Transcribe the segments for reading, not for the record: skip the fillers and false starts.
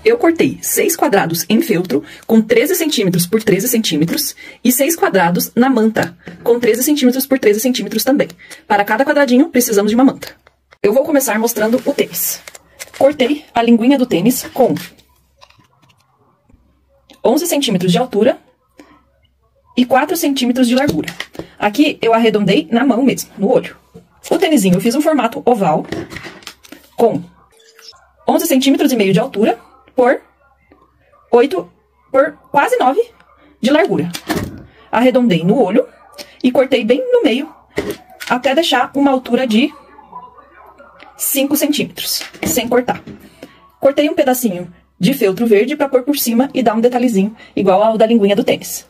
Eu cortei 6 quadrados em feltro com 13 centímetros por 13 centímetros e 6 quadrados na manta com 13 centímetros por 13 centímetros também. Para cada quadradinho, precisamos de uma manta. Eu vou começar mostrando o tênis. Cortei a linguinha do tênis com 11 centímetros de altura e 4 centímetros de largura. Aqui eu arredondei na mão mesmo, no olho. O tênisinho eu fiz um formato oval com 11 centímetros e meio de altura por 8 por quase 9 de largura. Arredondei no olho e cortei bem no meio até deixar uma altura de 5 centímetros, sem cortar. Cortei um pedacinho de feltro verde para pôr por cima e dar um detalhezinho igual ao da linguinha do tênis.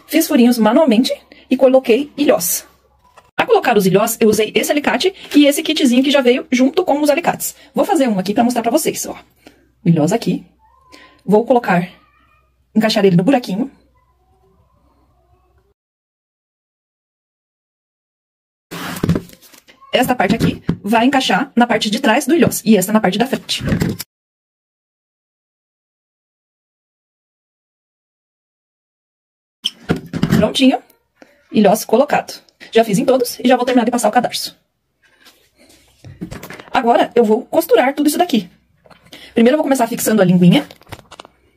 Fiz furinhos manualmente e coloquei ilhós. Para colocar os ilhós, eu usei esse alicate e esse kitzinho que já veio junto com os alicates. Vou fazer um aqui para mostrar para vocês, ó. Ilhós aqui. Vou colocar, encaixar ele no buraquinho. Esta parte aqui vai encaixar na parte de trás do ilhós e esta na parte da frente. Prontinho. Ilhós colocado. Já fiz em todos e já vou terminar de passar o cadarço. Agora eu vou costurar tudo isso daqui. Primeiro eu vou começar fixando a linguinha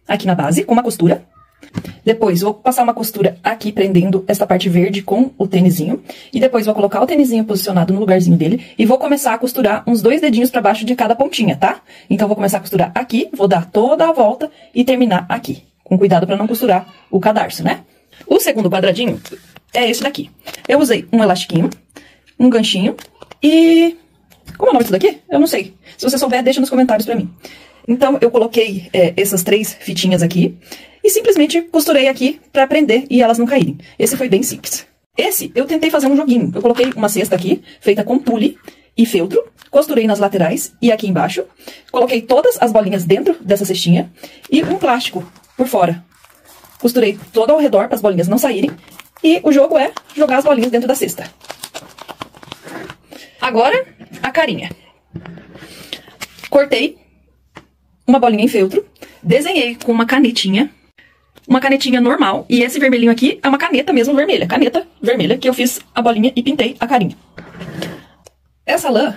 aqui na base com uma costura. Depois vou passar uma costura aqui prendendo esta parte verde com o tênisinho. E depois vou colocar o tênisinho posicionado no lugarzinho dele e vou começar a costurar uns 2 dedinhos para baixo de cada pontinha, tá? Então vou começar a costurar aqui, vou dar toda a volta e terminar aqui. Com cuidado para não costurar o cadarço, né? O segundo quadradinho é esse daqui. Eu usei um elastiquinho, um ganchinho e... Como é o nome disso daqui? Eu não sei. Se você souber, deixa nos comentários pra mim. Então, eu coloquei essas 3 fitinhas aqui e simplesmente costurei aqui pra prender e elas não caírem. Esse foi bem simples. Esse, eu tentei fazer um joguinho. Eu coloquei uma cesta aqui, feita com tule e feltro. Costurei nas laterais e aqui embaixo. Coloquei todas as bolinhas dentro dessa cestinha e um plástico por fora. Costurei todo ao redor para as bolinhas não saírem. E o jogo é jogar as bolinhas dentro da cesta. Agora, a carinha. Cortei uma bolinha em feltro, desenhei com uma canetinha normal, e esse vermelhinho aqui é uma caneta mesmo vermelha, caneta vermelha, que eu fiz a bolinha e pintei a carinha. Essa lã,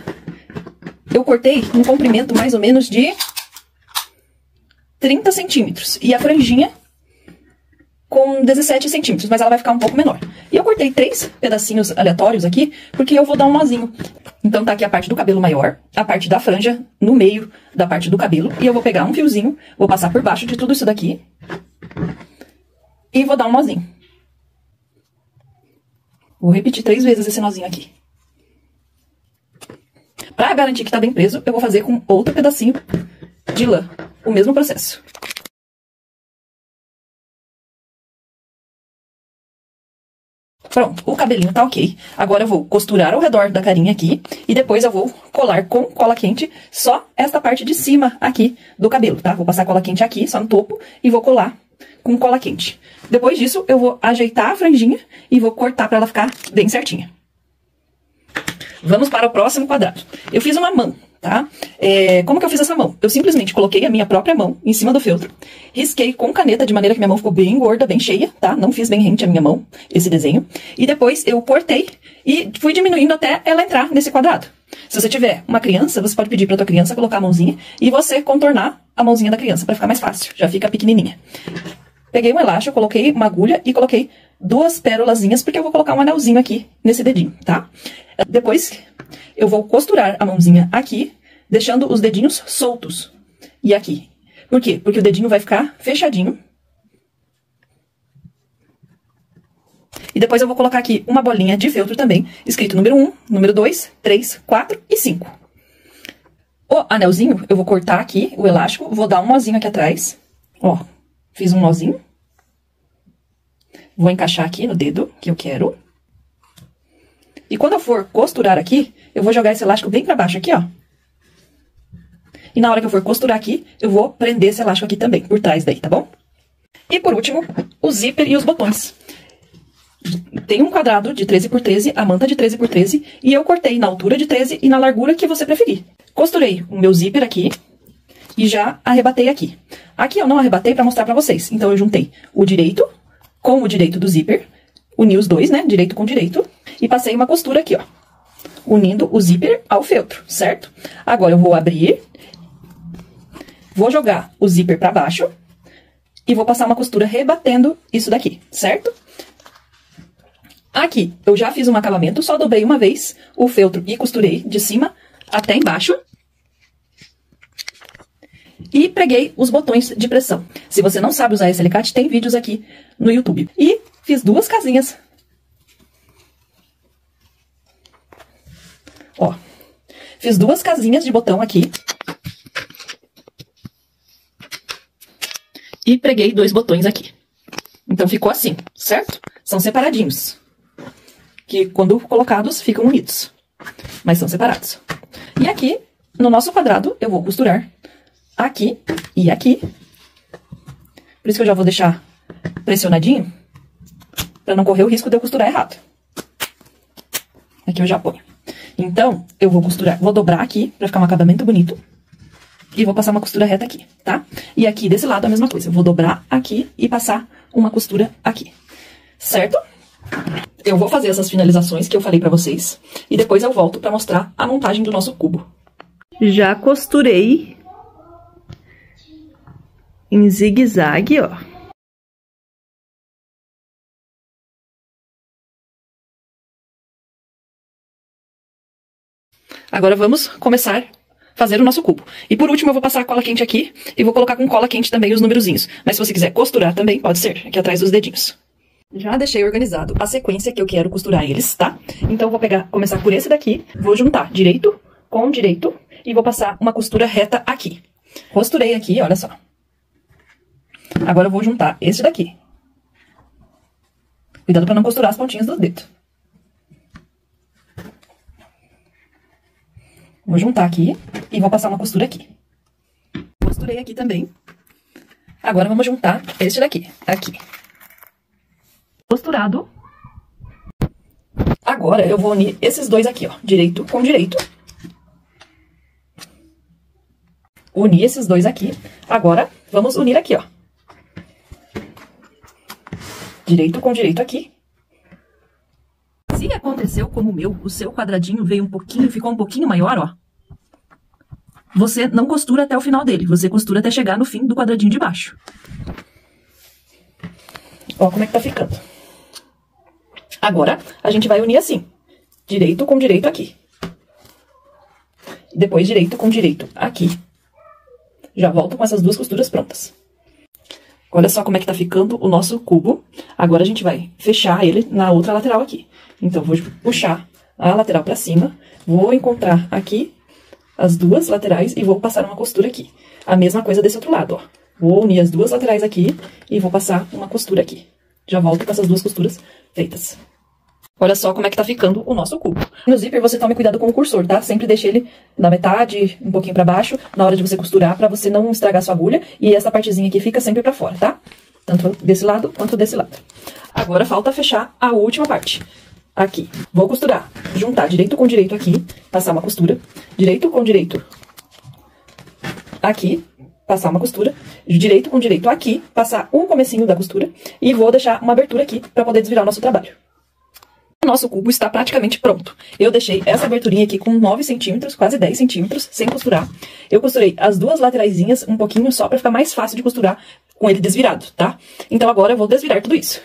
eu cortei um comprimento mais ou menos de 30 centímetros, e a franjinha com 17 centímetros, mas ela vai ficar um pouco menor. E eu cortei 3 pedacinhos aleatórios aqui, porque eu vou dar um nozinho. Então tá aqui a parte do cabelo maior, a parte da franja no meio da parte do cabelo, e eu vou pegar um fiozinho, vou passar por baixo de tudo isso daqui, e vou dar um nozinho. Vou repetir 3 vezes esse nozinho aqui. Pra garantir que tá bem preso, eu vou fazer com outro pedacinho de lã, o mesmo processo. Pronto, o cabelinho tá ok. Agora eu vou costurar ao redor da carinha aqui e depois eu vou colar com cola quente só esta parte de cima aqui do cabelo, tá? Vou passar cola quente aqui, só no topo, e vou colar com cola quente. Depois disso, eu vou ajeitar a franjinha e vou cortar pra ela ficar bem certinha. Vamos para o próximo quadrado. Eu fiz uma mão, tá? Como que eu fiz essa mão? Eu simplesmente coloquei a minha própria mão em cima do feltro, risquei com caneta de maneira que minha mão ficou bem gorda, bem cheia, tá? Não fiz bem rente a minha mão, esse desenho. E depois eu cortei e fui diminuindo até ela entrar nesse quadrado. Se você tiver uma criança, você pode pedir pra tua criança colocar a mãozinha e você contornar a mãozinha da criança pra ficar mais fácil, já fica pequenininha. Peguei um elástico, coloquei uma agulha e coloquei 2 pérolazinhas, porque eu vou colocar um anelzinho aqui nesse dedinho, tá? Depois eu vou costurar a mãozinha aqui, deixando os dedinhos soltos. E aqui. Por quê? Porque o dedinho vai ficar fechadinho. E depois eu vou colocar aqui uma bolinha de feltro também, escrito número 1, número 2, 3, 4 e 5. O anelzinho, eu vou cortar aqui o elástico, vou dar um nozinho aqui atrás. Ó, fiz um nozinho. Vou encaixar aqui no dedo que eu quero. E quando eu for costurar aqui, eu vou jogar esse elástico bem pra baixo aqui, ó. E na hora que eu for costurar aqui, eu vou prender esse elástico aqui também, por trás daí, tá bom? E por último, o zíper e os botões. Tem um quadrado de 13 por 13, a manta de 13 por 13, e eu cortei na altura de 13 e na largura que você preferir. Costurei o meu zíper aqui, e já arrebatei aqui. Aqui eu não arrebatei pra mostrar pra vocês. Então, eu juntei o direito com o direito do zíper. Uni os dois, né? Direito com direito. E passei uma costura aqui, ó. Unindo o zíper ao feltro, certo? Agora, eu vou abrir. Vou jogar o zíper pra baixo. E vou passar uma costura rebatendo isso daqui, certo? Aqui, eu já fiz um acabamento, só dobrei uma vez o feltro e costurei de cima até embaixo. E preguei os botões de pressão. Se você não sabe usar esse alicate, tem vídeos aqui no YouTube. E fiz duas casinhas. Ó, fiz duas casinhas de botão aqui. E preguei dois botões aqui. Então, ficou assim, certo? São separadinhos. Que, quando colocados, ficam unidos. Mas são separados. E aqui, no nosso quadrado, eu vou costurar aqui e aqui. Por isso que eu já vou deixar pressionadinho, para não correr o risco de eu costurar errado. Aqui eu já ponho. Então, eu vou costurar, vou dobrar aqui, para ficar um acabamento bonito. E vou passar uma costura reta aqui, tá? E aqui, desse lado, a mesma coisa. Eu vou dobrar aqui e passar uma costura aqui. Certo? Eu vou fazer essas finalizações que eu falei pra vocês. E depois eu volto pra mostrar a montagem do nosso cubo. Já costurei em zigue-zague, ó. Agora vamos começar a fazer o nosso cubo. E por último eu vou passar cola quente aqui e vou colocar com cola quente também os numerozinhos. Mas se você quiser costurar também, pode ser, aqui atrás dos dedinhos. Já deixei organizado a sequência que eu quero costurar eles, tá? Então eu vou começar por esse daqui, vou juntar direito com direito e vou passar uma costura reta aqui. Costurei aqui, olha só. Agora eu vou juntar esse daqui. Cuidado pra não costurar as pontinhas dos dedos. Vou juntar aqui e vou passar uma costura aqui. Costurei aqui também. Agora vamos juntar este daqui, aqui. Costurado. Agora eu vou unir esses dois aqui, ó, direito com direito. Unir esses dois aqui. Agora vamos unir aqui, ó. Direito com direito aqui. Se aconteceu como o meu, o seu quadradinho veio um pouquinho, ficou um pouquinho maior, ó. Você não costura até o final dele, você costura até chegar no fim do quadradinho de baixo. Ó como é que tá ficando. Agora, a gente vai unir assim. Direito com direito aqui. Depois direito com direito aqui. Já volto com essas duas costuras prontas. Olha só como é que tá ficando o nosso cubo. Agora a gente vai fechar ele na outra lateral aqui. Então, vou puxar a lateral pra cima. Vou encontrar aqui as duas laterais e vou passar uma costura aqui. A mesma coisa desse outro lado, ó. Vou unir as duas laterais aqui e vou passar uma costura aqui. Já volto com essas duas costuras feitas. Olha só como é que tá ficando o nosso cubo. No zíper você tome cuidado com o cursor, tá? Sempre deixe ele na metade, um pouquinho pra baixo, na hora de você costurar, pra você não estragar sua agulha. E essa partezinha aqui fica sempre pra fora, tá? Tanto desse lado quanto desse lado. Agora falta fechar a última parte. Aqui. Vou costurar. Juntar direito com direito aqui, passar uma costura. Direito com direito aqui, passar uma costura. Direito com direito aqui, passar um comecinho da costura. E vou deixar uma abertura aqui pra poder desvirar o nosso trabalho. O nosso cubo está praticamente pronto. Eu deixei essa aberturinha aqui com 9 centímetros, quase 10 centímetros, sem costurar. Eu costurei as duas lateraisinhas um pouquinho só para ficar mais fácil de costurar com ele desvirado, tá? Então agora eu vou desvirar tudo isso.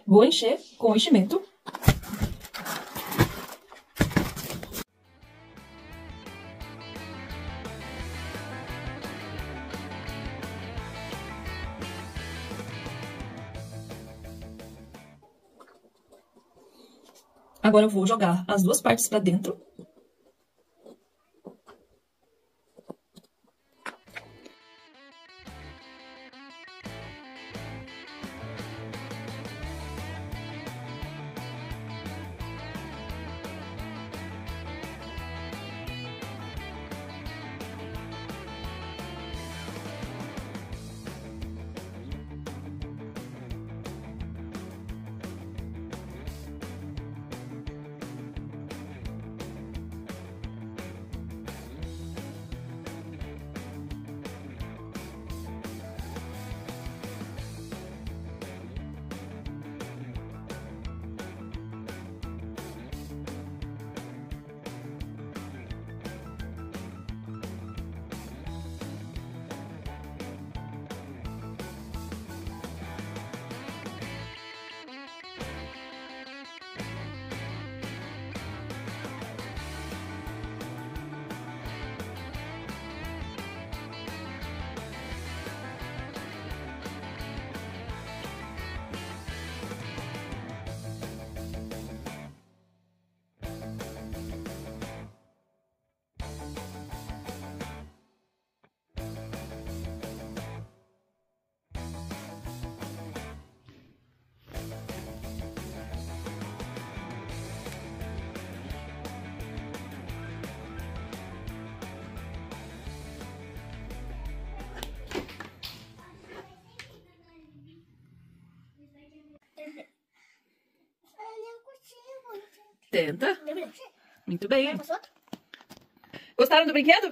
Vou encher com o enchimento. Agora eu vou jogar as duas partes para dentro. Tenta. Deu, deu. Muito bem. Agora posso outro? Gostaram do brinquedo?